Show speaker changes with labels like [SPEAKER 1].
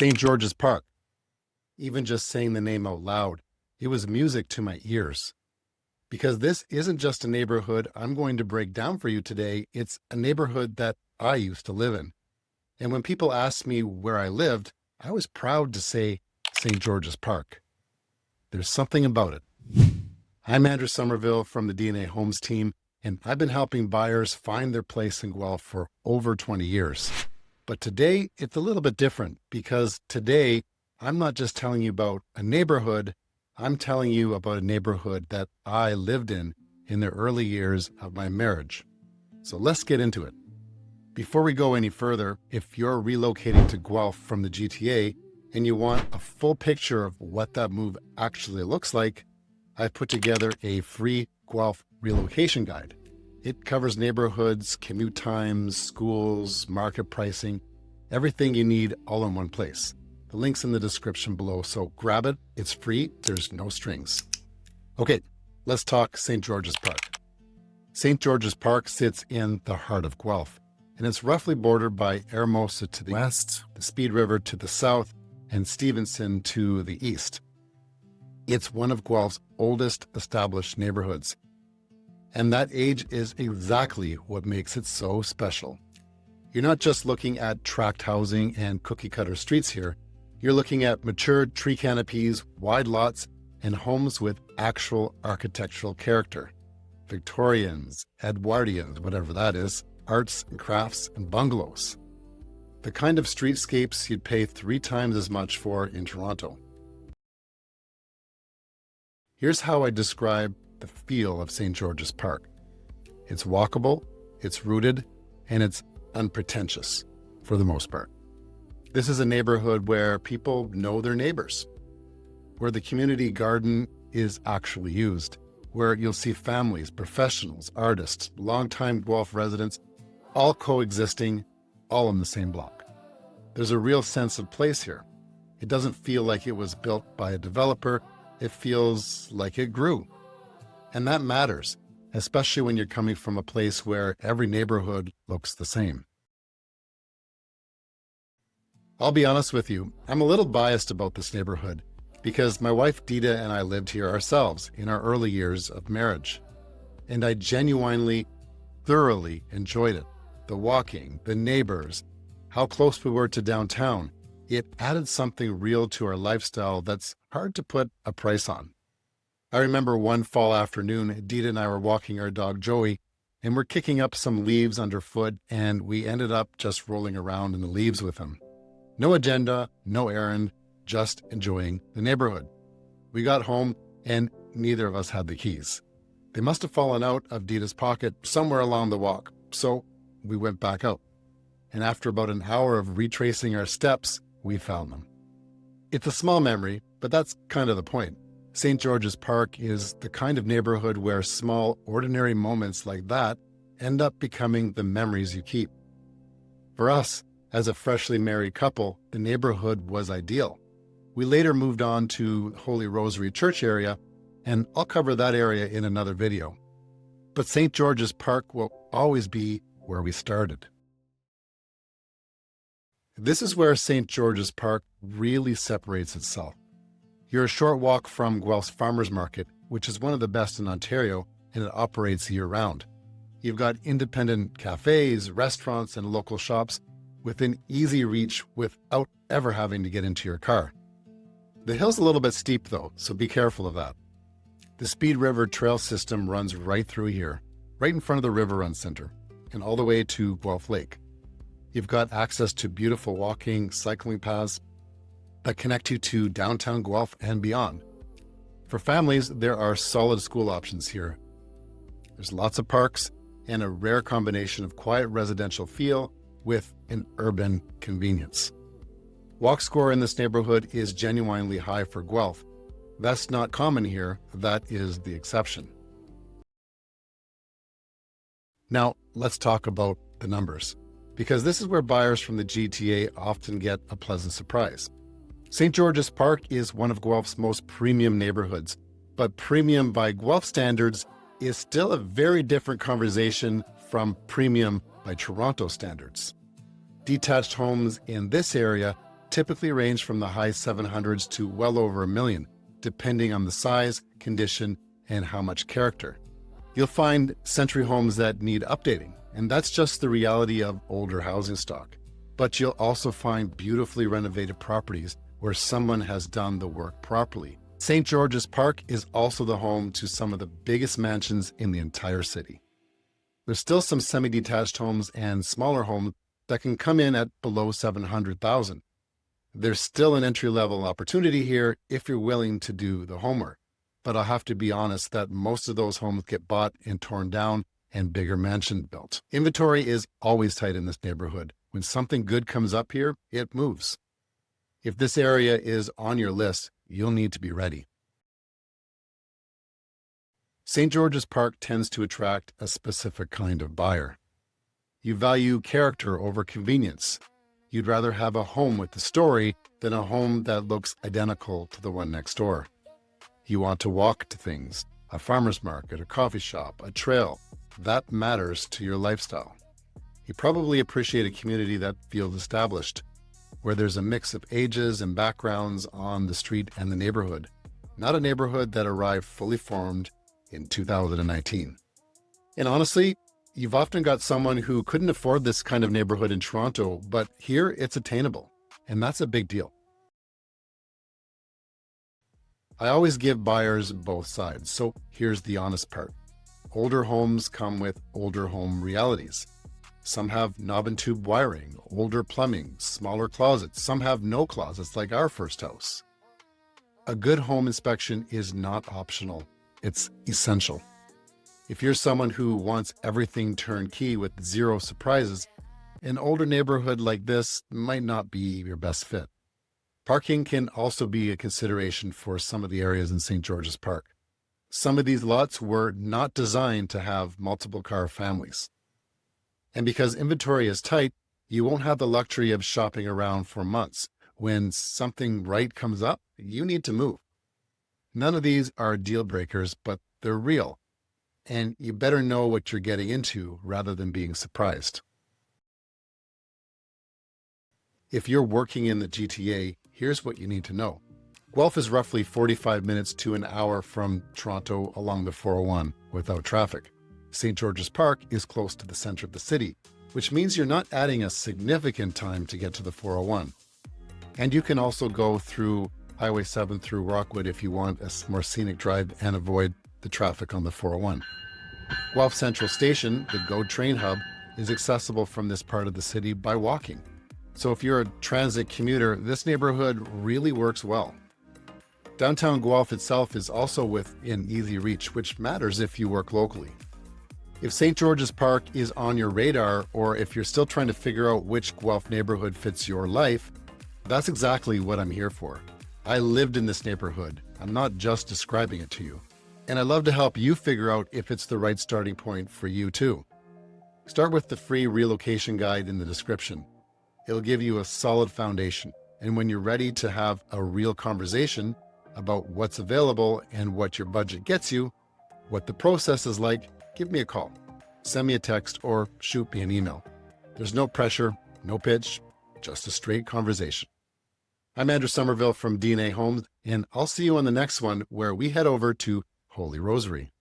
[SPEAKER 1] St. George's Park. Even just saying the name out loud, it was music to my ears. Because this isn't just a neighborhood I'm going to break down for you today, it's a neighborhood that I used to live in. And when people asked me where I lived, I was proud to say St. George's Park. There's something about it. I'm Andrew Somerville from the Dita and I Homes team, and I've been helping buyers find their place in Guelph for over 20 years. But today, it's a little bit different because today, I'm not just telling you about a neighborhood, I'm telling you about a neighborhood that I lived in the early years of my marriage. So let's get into it. Before we go any further, if you're relocating to Guelph from the GTA and you want a full picture of what that move actually looks like, I've put together a free Guelph relocation guide. It covers neighborhoods, commute times, schools, market pricing, everything you need all in one place. The link's in the description below, so grab it. It's free. There's no strings. Okay, let's talk St. George's Park. St. George's Park sits in the heart of Guelph, and it's roughly bordered by Hermosa to the west, the Speed River to the south, and Stevenson to the east. It's one of Guelph's oldest established neighborhoods. And that age is exactly what makes it so special. You're not just looking at tract housing and cookie-cutter streets here. You're looking at mature tree canopies, wide lots, and homes with actual architectural character. Victorians, Edwardians, whatever that is, arts and crafts, and bungalows. The kind of streetscapes you'd pay 3 times as much for in Toronto. Here's how I describe the feel of St. George's Park. It's walkable, it's rooted, and it's unpretentious for the most part. This is a neighborhood where people know their neighbors, where the community garden is actually used, where you'll see families, professionals, artists, longtime Guelph residents, all coexisting, all in the same block. There's a real sense of place here. It doesn't feel like it was built by a developer. It feels like it grew. And that matters, especially when you're coming from a place where every neighborhood looks the same. I'll be honest with you, I'm a little biased about this neighborhood because my wife Dita and I lived here ourselves in our early years of marriage. And I genuinely, thoroughly enjoyed it. The walking, the neighbors, how close we were to downtown. It added something real to our lifestyle that's hard to put a price on. I remember one fall afternoon, Dita and I were walking our dog Joey, and we're kicking up some leaves underfoot, and we ended up just rolling around in the leaves with him. No agenda, no errand, just enjoying the neighborhood. We got home, and neither of us had the keys. They must have fallen out of Dita's pocket somewhere along the walk, so we went back out. And after about an hour of retracing our steps, we found them. It's a small memory, but that's kind of the point. St. George's Park is the kind of neighborhood where small, ordinary moments like that end up becoming the memories you keep. For us, as a freshly married couple, the neighborhood was ideal. We later moved on to Holy Rosary Church area, and I'll cover that area in another video. But St. George's Park will always be where we started. This is where St. George's Park really separates itself. You're a short walk from Guelph Farmers Market, which is one of the best in Ontario, and it operates year-round. You've got independent cafes, restaurants, and local shops within easy reach without ever having to get into your car. The hill's a little bit steep though, so be careful of that. The Speed River trail system runs right through here, right in front of the River Run Center, and all the way to Guelph Lake. You've got access to beautiful walking, cycling paths that connect you to downtown Guelph and beyond. For families, there are solid school options here. There's lots of parks and a rare combination of quiet residential feel with an urban convenience. Walk score in this neighborhood is genuinely high for Guelph. That's not common here, that is the exception. Now, let's talk about the numbers, because this is where buyers from the GTA often get a pleasant surprise. St. George's Park is one of Guelph's most premium neighborhoods, but premium by Guelph standards is still a very different conversation from premium by Toronto standards. Detached homes in this area typically range from the high 700s to well over $1 million, depending on the size, condition, and how much character. You'll find century homes that need updating, and that's just the reality of older housing stock. But you'll also find beautifully renovated properties where someone has done the work properly. St. George's Park is also the home to some of the biggest mansions in the entire city. There's still some semi-detached homes and smaller homes that can come in at below $700,000. There's still an entry-level opportunity here if you're willing to do the homework. But I'll have to be honest that most of those homes get bought and torn down and bigger mansions built. Inventory is always tight in this neighborhood. When something good comes up here, it moves. If this area is on your list, you'll need to be ready. St. George's Park tends to attract a specific kind of buyer. You value character over convenience. You'd rather have a home with a story than a home that looks identical to the one next door. You want to walk to things, a farmer's market, a coffee shop, a trail. That matters to your lifestyle. You probably appreciate a community that feels established, where there's a mix of ages and backgrounds on the street and the neighborhood, not a neighborhood that arrived fully formed in 2019. And honestly, you've often got someone who couldn't afford this kind of neighborhood in Toronto, but here it's attainable, and that's a big deal. I always give buyers both sides, so here's the honest part. Older homes come with older home realities. Some have knob and tube wiring, older plumbing, smaller closets. Some have no closets like our first house. A good home inspection is not optional. It's essential. If you're someone who wants everything turnkey with zero surprises, an older neighborhood like this might not be your best fit. Parking can also be a consideration for some of the areas in St. George's Park. Some of these lots were not designed to have multiple car families. And because inventory is tight, you won't have the luxury of shopping around for months. When something right comes up, you need to move. None of these are deal breakers, but they're real. And you better know what you're getting into rather than being surprised. If you're working in the GTA, here's what you need to know. Guelph is roughly 45 minutes to an hour from Toronto along the 401 without traffic. St. George's Park is close to the center of the city, which means you're not adding a significant time to get to the 401. And you can also go through Highway 7 through Rockwood if you want a more scenic drive and avoid the traffic on the 401. Guelph Central Station, the GO train hub, is accessible from this part of the city by walking. So if you're a transit commuter, this neighborhood really works well. Downtown Guelph itself is also within easy reach, which matters if you work locally. If St. George's Park is on your radar, or if you're still trying to figure out which Guelph neighborhood fits your life, that's exactly what I'm here for. I lived in this neighborhood. I'm not just describing it to you. And I'd love to help you figure out if it's the right starting point for you too. Start with the free relocation guide in the description. It'll give you a solid foundation. And when you're ready to have a real conversation about what's available and what your budget gets you, what the process is like, give me a call, send me a text, or shoot me an email. There's no pressure, no pitch, just a straight conversation. I'm Andrew Somerville from D&A Homes, and I'll see you on the next one where we head over to Holy Rosary.